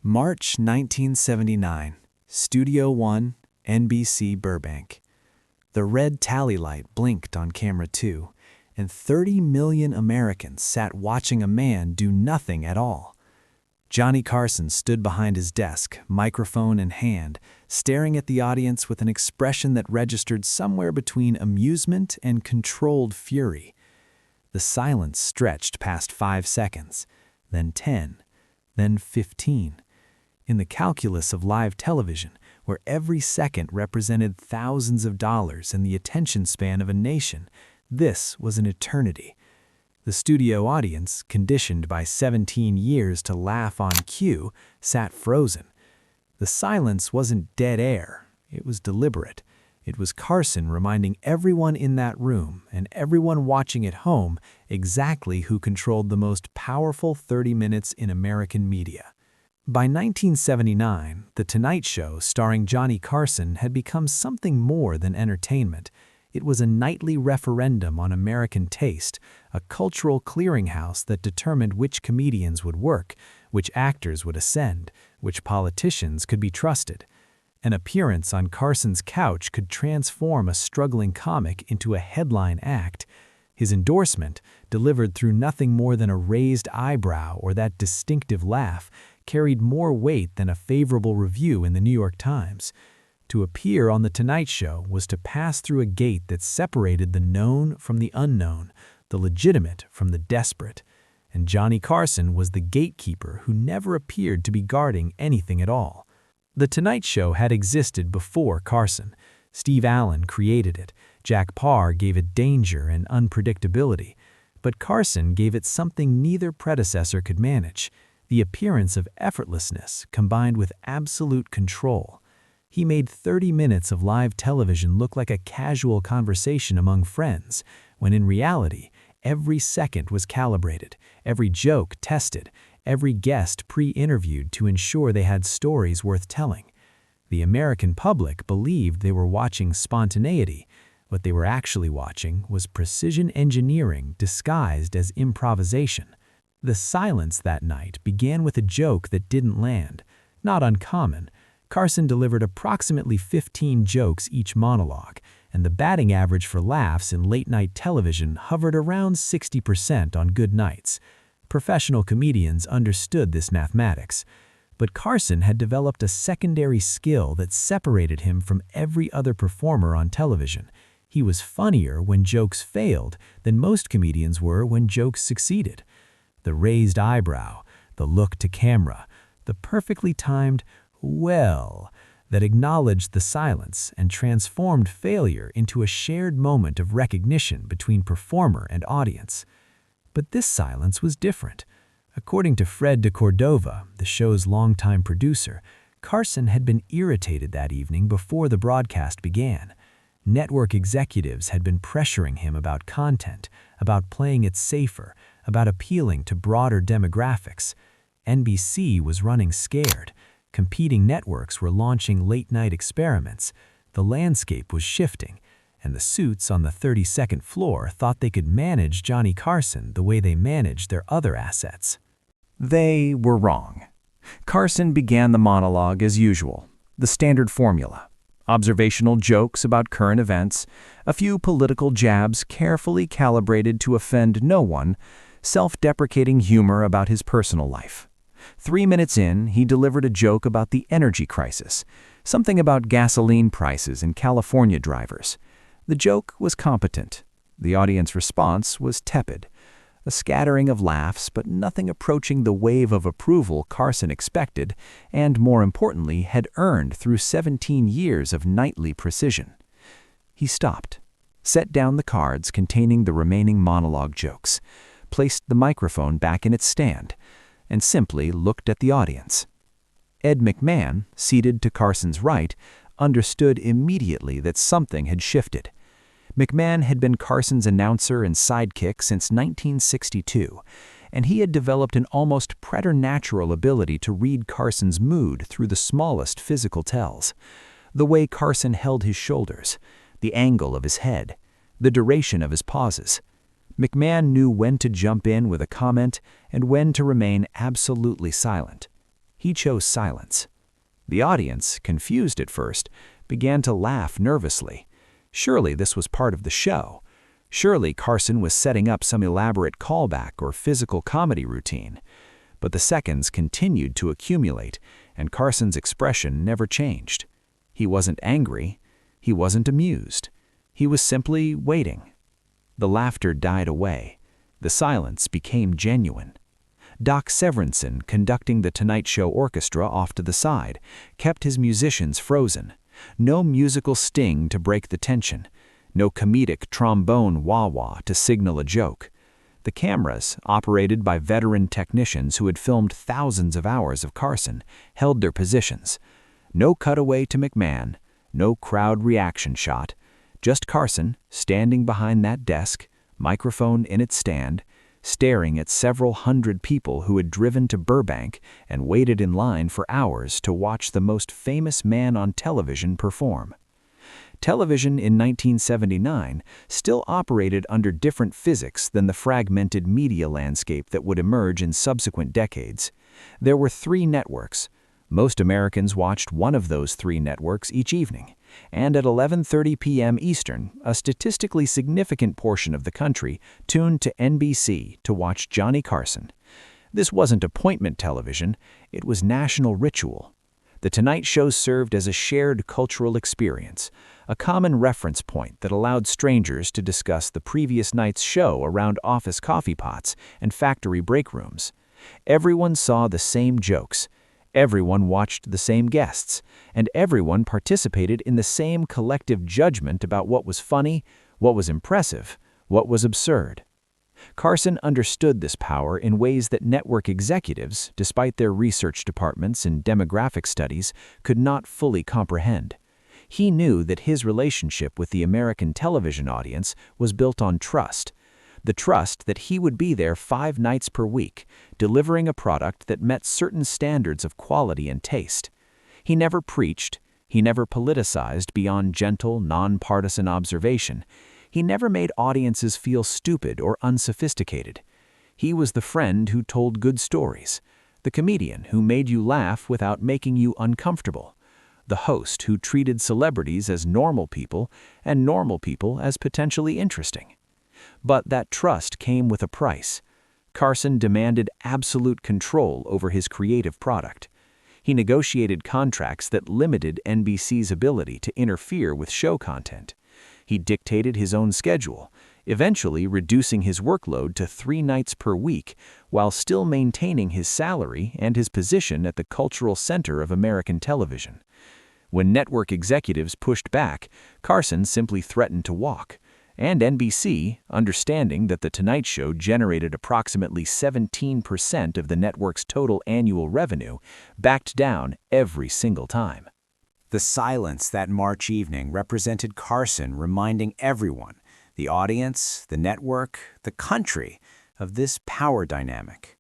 March 1979, Studio One, NBC Burbank. The red tally light blinked on camera 2, and 30 million Americans sat watching a man do nothing at all. Johnny Carson stood behind his desk, microphone in hand, staring at the audience with an expression that registered somewhere between amusement and controlled fury. The silence stretched past 5 seconds, then 10, then 15. In the calculus of live television, where every second represented thousands of dollars and the attention span of a nation, this was an eternity. The studio audience, conditioned by 17 years to laugh on cue, sat frozen. The silence wasn't dead air, it was deliberate. It was Carson reminding everyone in that room and everyone watching at home exactly who controlled the most powerful 30 minutes in American media. By 1979, The Tonight Show starring Johnny Carson had become something more than entertainment. It was a nightly referendum on American taste, a cultural clearinghouse that determined which comedians would work, which actors would ascend, which politicians could be trusted. An appearance on Carson's couch could transform a struggling comic into a headline act. His endorsement, delivered through nothing more than a raised eyebrow or that distinctive laugh, carried more weight than a favorable review in the New York Times. To appear on The Tonight Show was to pass through a gate that separated the known from the unknown, the legitimate from the desperate. And Johnny Carson was the gatekeeper who never appeared to be guarding anything at all. The Tonight Show had existed before Carson. Steve Allen created it. Jack Paar gave it danger and unpredictability. But Carson gave it something neither predecessor could manage: the appearance of effortlessness combined with absolute control. He made 30 minutes of live television look like a casual conversation among friends, when in reality, every second was calibrated, every joke tested, every guest pre-interviewed to ensure they had stories worth telling. The American public believed they were watching spontaneity. What they were actually watching was precision engineering disguised as improvisation. The silence that night began with a joke that didn't land. Not uncommon. Carson delivered approximately 15 jokes each monologue, and the batting average for laughs in late-night television hovered around 60% on good nights. Professional comedians understood this mathematics. But Carson had developed a secondary skill that separated him from every other performer on television. He was funnier when jokes failed than most comedians were when jokes succeeded. The raised eyebrow, the look to camera, the perfectly timed "well" that acknowledged the silence and transformed failure into a shared moment of recognition between performer and audience. But this silence was different. According to Fred de Cordova, the show's longtime producer, Carson had been irritated that evening before the broadcast began. Network executives had been pressuring him about content, about playing it safer, about appealing to broader demographics. NBC was running scared. Competing networks were launching late-night experiments. The landscape was shifting, and the suits on the 32nd floor thought they could manage Johnny Carson the way they managed their other assets. They were wrong. Carson began the monologue as usual, the standard formula: observational jokes about current events, a few political jabs carefully calibrated to offend no one, self-deprecating humor about his personal life. 3 minutes in, he delivered a joke about the energy crisis, something about gasoline prices and California drivers. The joke was competent. The audience response was tepid. A scattering of laughs, but nothing approaching the wave of approval Carson expected and, more importantly, had earned through 17 years of nightly precision. He stopped, set down the cards containing the remaining monologue jokes, placed the microphone back in its stand, and simply looked at the audience. Ed McMahon, seated to Carson's right, understood immediately that something had shifted. McMahon had been Carson's announcer and sidekick since 1962, and he had developed an almost preternatural ability to read Carson's mood through the smallest physical tells. The way Carson held his shoulders, the angle of his head, the duration of his pauses. McMahon knew when to jump in with a comment and when to remain absolutely silent. He chose silence. The audience, confused at first, began to laugh nervously. Surely this was part of the show. Surely Carson was setting up some elaborate callback or physical comedy routine. But the seconds continued to accumulate, and Carson's expression never changed. He wasn't angry. He wasn't amused. He was simply waiting. The laughter died away. The silence became genuine. Doc Severinsen, conducting the Tonight Show orchestra off to the side, kept his musicians frozen. No musical sting to break the tension. No comedic trombone wah-wah to signal a joke. The cameras, operated by veteran technicians who had filmed thousands of hours of Carson, held their positions. No cutaway to McMahon, no crowd reaction shot. Just Carson, standing behind that desk, microphone in its stand, staring at several hundred people who had driven to Burbank and waited in line for hours to watch the most famous man on television perform. Television in 1979 still operated under different physics than the fragmented media landscape that would emerge in subsequent decades. There were 3 networks. Most Americans watched one of those 3 networks each evening, and at 11:30 p.m. Eastern, a statistically significant portion of the country tuned to NBC to watch Johnny Carson. This wasn't appointment television, it was national ritual. The Tonight Show served as a shared cultural experience, a common reference point that allowed strangers to discuss the previous night's show around office coffee pots and factory break rooms. Everyone saw the same jokes. Everyone watched the same guests, and everyone participated in the same collective judgment about what was funny, what was impressive, what was absurd. Carson understood this power in ways that network executives, despite their research departments and demographic studies, could not fully comprehend. He knew that his relationship with the American television audience was built on trust. The trust that he would be there 5 nights per week, delivering a product that met certain standards of quality and taste. He never preached, he never politicized beyond gentle, nonpartisan observation. He never made audiences feel stupid or unsophisticated. He was the friend who told good stories, the comedian who made you laugh without making you uncomfortable, the host who treated celebrities as normal people and normal people as potentially interesting. But that trust came with a price. Carson demanded absolute control over his creative product. He negotiated contracts that limited NBC's ability to interfere with show content. He dictated his own schedule, eventually reducing his workload to 3 nights per week while still maintaining his salary and his position at the cultural center of American television. When network executives pushed back, Carson simply threatened to walk. And NBC, understanding that The Tonight Show generated approximately 17% of the network's total annual revenue, backed down every single time. The silence that March evening represented Carson reminding everyone, the audience, the network, the country, of this power dynamic.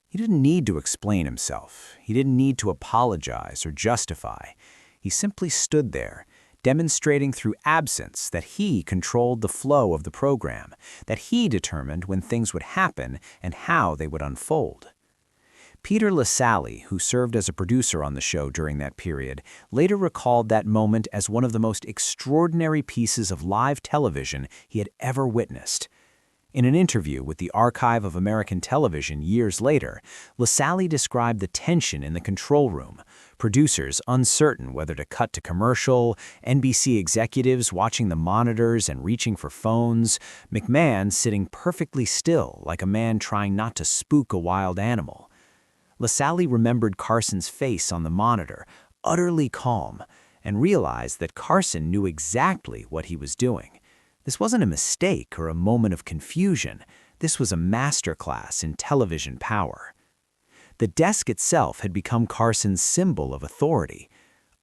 He didn't need to explain himself. He didn't need to apologize or justify. He simply stood there, demonstrating through absence that he controlled the flow of the program, that he determined when things would happen and how they would unfold. Peter LaSalle, who served as a producer on the show during that period, later recalled that moment as one of the most extraordinary pieces of live television he had ever witnessed. In an interview with the Archive of American Television years later, LaSalle described the tension in the control room, producers uncertain whether to cut to commercial, NBC executives watching the monitors and reaching for phones, McMahon sitting perfectly still like a man trying not to spook a wild animal. LaSalle remembered Carson's face on the monitor, utterly calm, and realized that Carson knew exactly what he was doing. This wasn't a mistake or a moment of confusion. This was a masterclass in television power. The desk itself had become Carson's symbol of authority.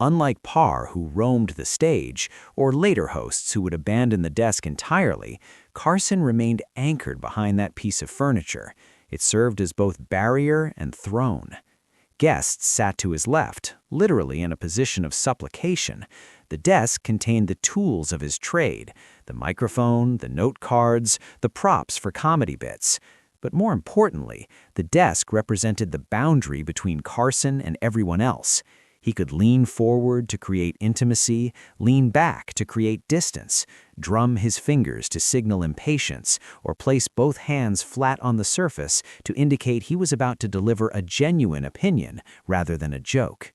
Unlike Parr, who roamed the stage, or later hosts who would abandon the desk entirely, Carson remained anchored behind that piece of furniture. It served as both barrier and throne. Guests sat to his left, literally in a position of supplication. The desk contained the tools of his trade, the microphone, the note cards, the props for comedy bits. But more importantly, the desk represented the boundary between Carson and everyone else. He could lean forward to create intimacy, lean back to create distance, drum his fingers to signal impatience, or place both hands flat on the surface to indicate he was about to deliver a genuine opinion rather than a joke.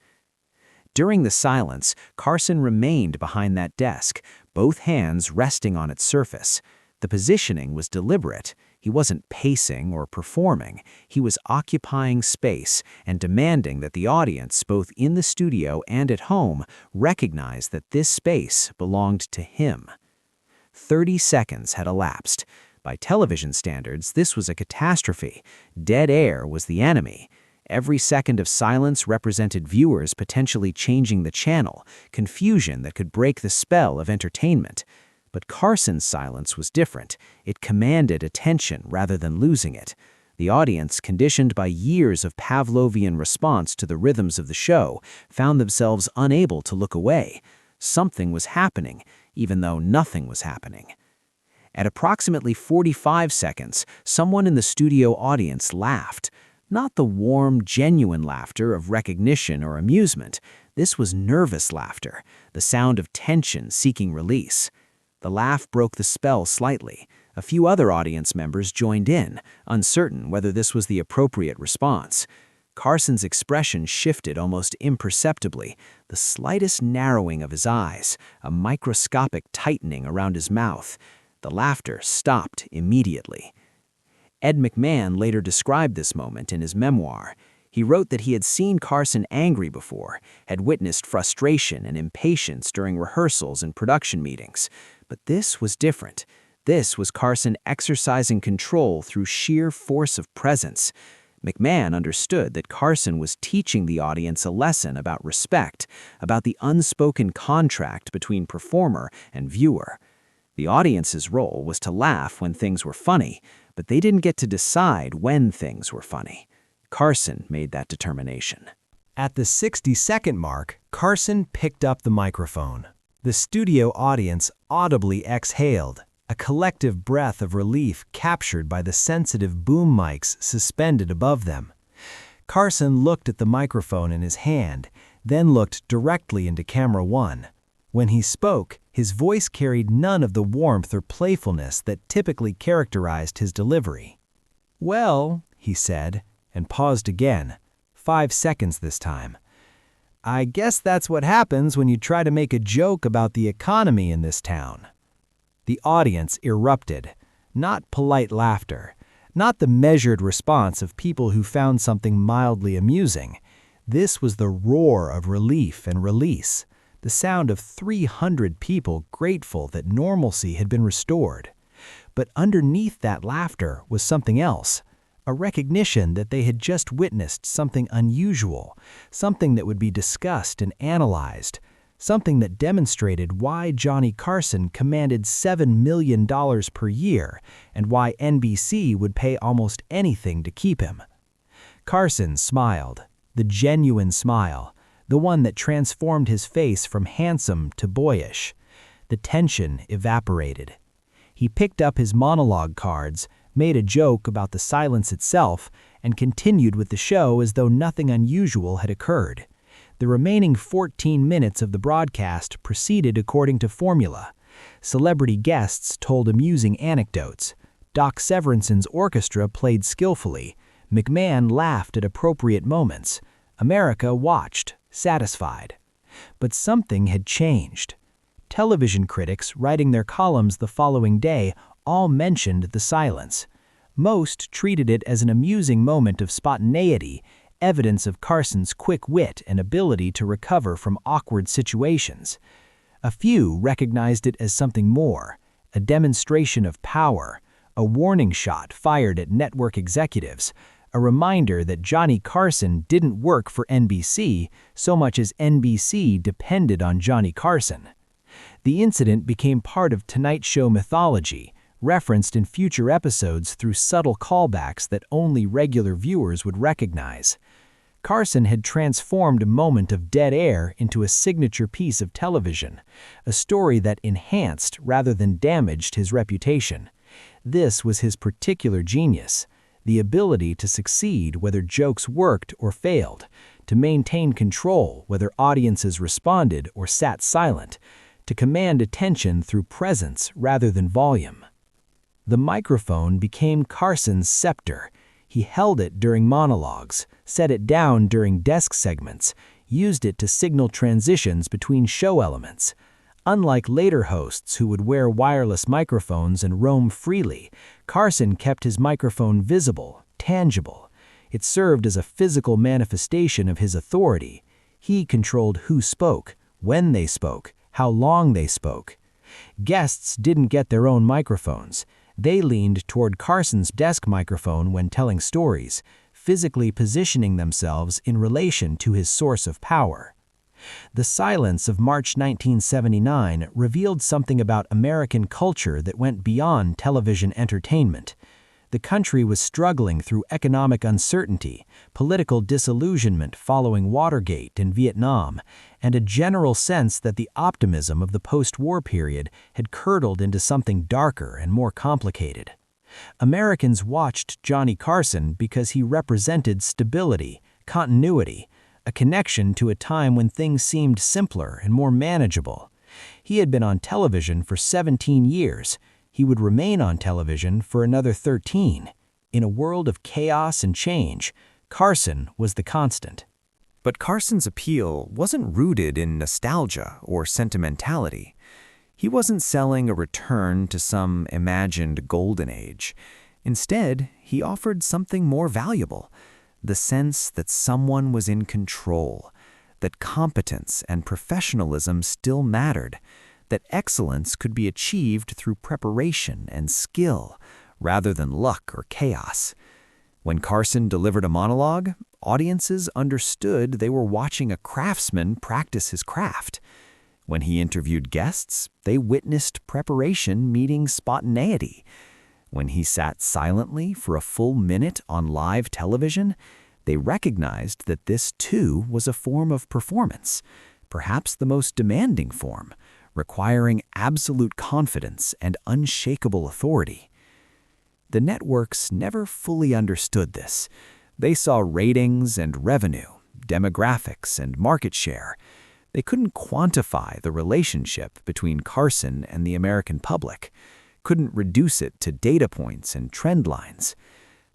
During the silence, Carson remained behind that desk, both hands resting on its surface. The positioning was deliberate. He wasn't pacing or performing. He was occupying space and demanding that the audience, both in the studio and at home, recognize that this space belonged to him. 30 seconds had elapsed. By television standards, this was a catastrophe. Dead air was the enemy. Every second of silence represented viewers potentially changing the channel, confusion that could break the spell of entertainment. But Carson's silence was different. It commanded attention rather than losing it. The audience, conditioned by years of Pavlovian response to the rhythms of the show, found themselves unable to look away. Something was happening, even though nothing was happening. At approximately 45 seconds, someone in the studio audience laughed. Not the warm, genuine laughter of recognition or amusement. This was nervous laughter, the sound of tension seeking release. The laugh broke the spell slightly. A few other audience members joined in, uncertain whether this was the appropriate response. Carson's expression shifted almost imperceptibly, the slightest narrowing of his eyes, a microscopic tightening around his mouth. The laughter stopped immediately. Ed McMahon later described this moment in his memoir. He wrote that he had seen Carson angry before, had witnessed frustration and impatience during rehearsals and production meetings. But this was different. This was Carson exercising control through sheer force of presence. McMahon understood that Carson was teaching the audience a lesson about respect, about the unspoken contract between performer and viewer. The audience's role was to laugh when things were funny, but they didn't get to decide when things were funny. Carson made that determination. At the 60-second mark, Carson picked up the microphone. The studio audience audibly exhaled, a collective breath of relief captured by the sensitive boom mics suspended above them. Carson looked at the microphone in his hand, then looked directly into camera one. When he spoke, his voice carried none of the warmth or playfulness that typically characterized his delivery. "Well," he said, and paused again, 5 seconds this time. "I guess that's what happens when you try to make a joke about the economy in this town." The audience erupted. Not polite laughter, not the measured response of people who found something mildly amusing. This was the roar of relief and release, the sound of 300 people grateful that normalcy had been restored. But underneath that laughter was something else, a recognition that they had just witnessed something unusual, something that would be discussed and analyzed, something that demonstrated why Johnny Carson commanded $7 million per year and why NBC would pay almost anything to keep him. Carson smiled, the genuine smile, the one that transformed his face from handsome to boyish. The tension evaporated. He picked up his monologue cards, made a joke about the silence itself, and continued with the show as though nothing unusual had occurred. The remaining 14 minutes of the broadcast proceeded according to formula. Celebrity guests told amusing anecdotes. Doc Severinsen's orchestra played skillfully. McMahon laughed at appropriate moments. America watched, satisfied. But something had changed. Television critics writing their columns the following day all mentioned the silence. Most treated it as an amusing moment of spontaneity, evidence of Carson's quick wit and ability to recover from awkward situations. A few recognized it as something more, a demonstration of power, a warning shot fired at network executives, a reminder that Johnny Carson didn't work for NBC so much as NBC depended on Johnny Carson. The incident became part of Tonight Show mythology, referenced in future episodes through subtle callbacks that only regular viewers would recognize. Carson had transformed a moment of dead air into a signature piece of television, a story that enhanced rather than damaged his reputation. This was his particular genius. the ability to succeed whether jokes worked or failed, to maintain control whether audiences responded or sat silent, to command attention through presence rather than volume. The microphone became Carson's scepter. He held it during monologues, set it down during desk segments, used it to signal transitions between show elements. Unlike later hosts who would wear wireless microphones and roam freely, Carson kept his microphone visible, tangible. It served as a physical manifestation of his authority. He controlled who spoke, when they spoke, how long they spoke. Guests didn't get their own microphones. They leaned toward Carson's desk microphone when telling stories, physically positioning themselves in relation to his source of power. The silence of March 1979 revealed something about American culture that went beyond television entertainment. The country was struggling through economic uncertainty, political disillusionment following Watergate and Vietnam, and a general sense that the optimism of the post-war period had curdled into something darker and more complicated. Americans watched Johnny Carson because he represented stability, continuity, a connection to a time when things seemed simpler and more manageable. He had been on television for 17 years. He would remain on television for another 13. In a world of chaos and change, Carson was the constant. But Carson's appeal wasn't rooted in nostalgia or sentimentality. He wasn't selling a return to some imagined golden age. Instead, he offered something more valuable, the sense that someone was in control, that competence and professionalism still mattered, that excellence could be achieved through preparation and skill, rather than luck or chaos. When Carson delivered a monologue, audiences understood they were watching a craftsman practice his craft. When he interviewed guests, they witnessed preparation meeting spontaneity. When he sat silently for a full minute on live television, they recognized that this too was a form of performance, perhaps the most demanding form, requiring absolute confidence and unshakable authority. The networks never fully understood this. They saw ratings and revenue, demographics and market share. They couldn't quantify the relationship between Carson and the American public, couldn't reduce it to data points and trend lines.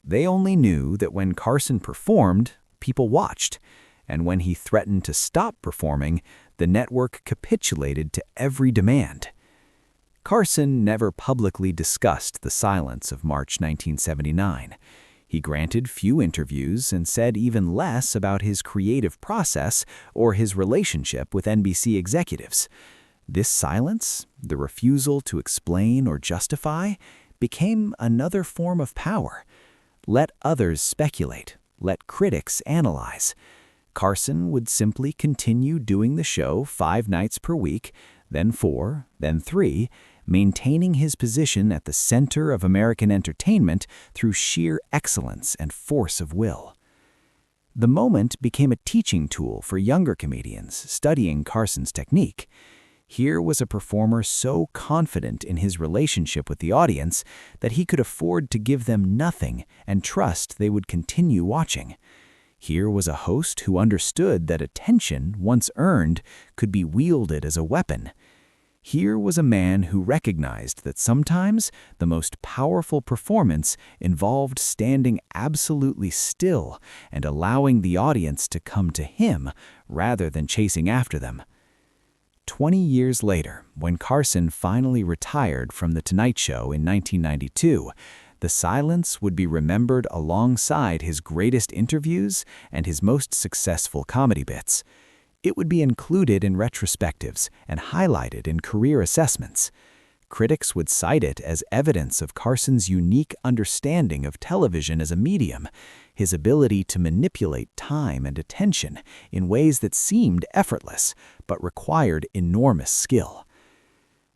They only knew that when Carson performed, people watched, and when he threatened to stop performing, the network capitulated to every demand. Carson never publicly discussed the silence of March 1979. He granted few interviews and said even less about his creative process or his relationship with NBC executives. This silence, the refusal to explain or justify, became another form of power. Let others speculate. Let critics analyze. Carson would simply continue doing the show 5 nights per week, then 4, then 3, maintaining his position at the center of American entertainment through sheer excellence and force of will. The moment became a teaching tool for younger comedians studying Carson's technique. Here was a performer so confident in his relationship with the audience that he could afford to give them nothing and trust they would continue watching. Here was a host who understood that attention, once earned, could be wielded as a weapon. Here was a man who recognized that sometimes the most powerful performance involved standing absolutely still and allowing the audience to come to him rather than chasing after them. 20 years later, when Carson finally retired from The Tonight Show in 1992, the silence would be remembered alongside his greatest interviews and his most successful comedy bits. It would be included in retrospectives and highlighted in career assessments. Critics would cite it as evidence of Carson's unique understanding of television as a medium, his ability to manipulate time and attention in ways that seemed effortless but required enormous skill.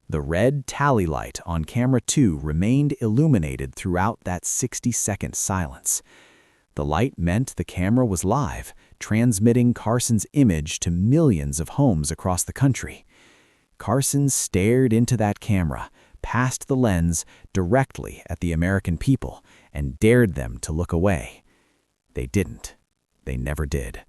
The red tally light on camera 2 remained illuminated throughout that 60-second silence. The light meant the camera was live, transmitting Carson's image to millions of homes across the country. Carson stared into that camera, past the lens, directly at the American people, and dared them to look away. They didn't. They never did.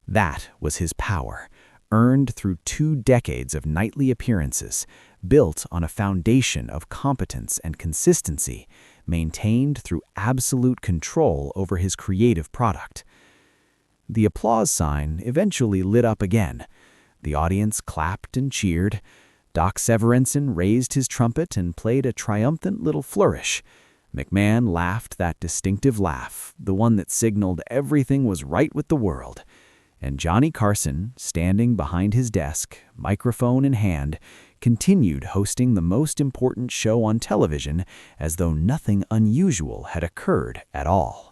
That was his power, earned through 2 decades of nightly appearances, built on a foundation of competence and consistency, maintained through absolute control over his creative product. The applause sign eventually lit up again. The audience clapped and cheered. Doc Severinsen raised his trumpet and played a triumphant little flourish. McMahon laughed that distinctive laugh, the one that signaled everything was right with the world. And Johnny Carson, standing behind his desk, microphone in hand, continued hosting the most important show on television as though nothing unusual had occurred at all.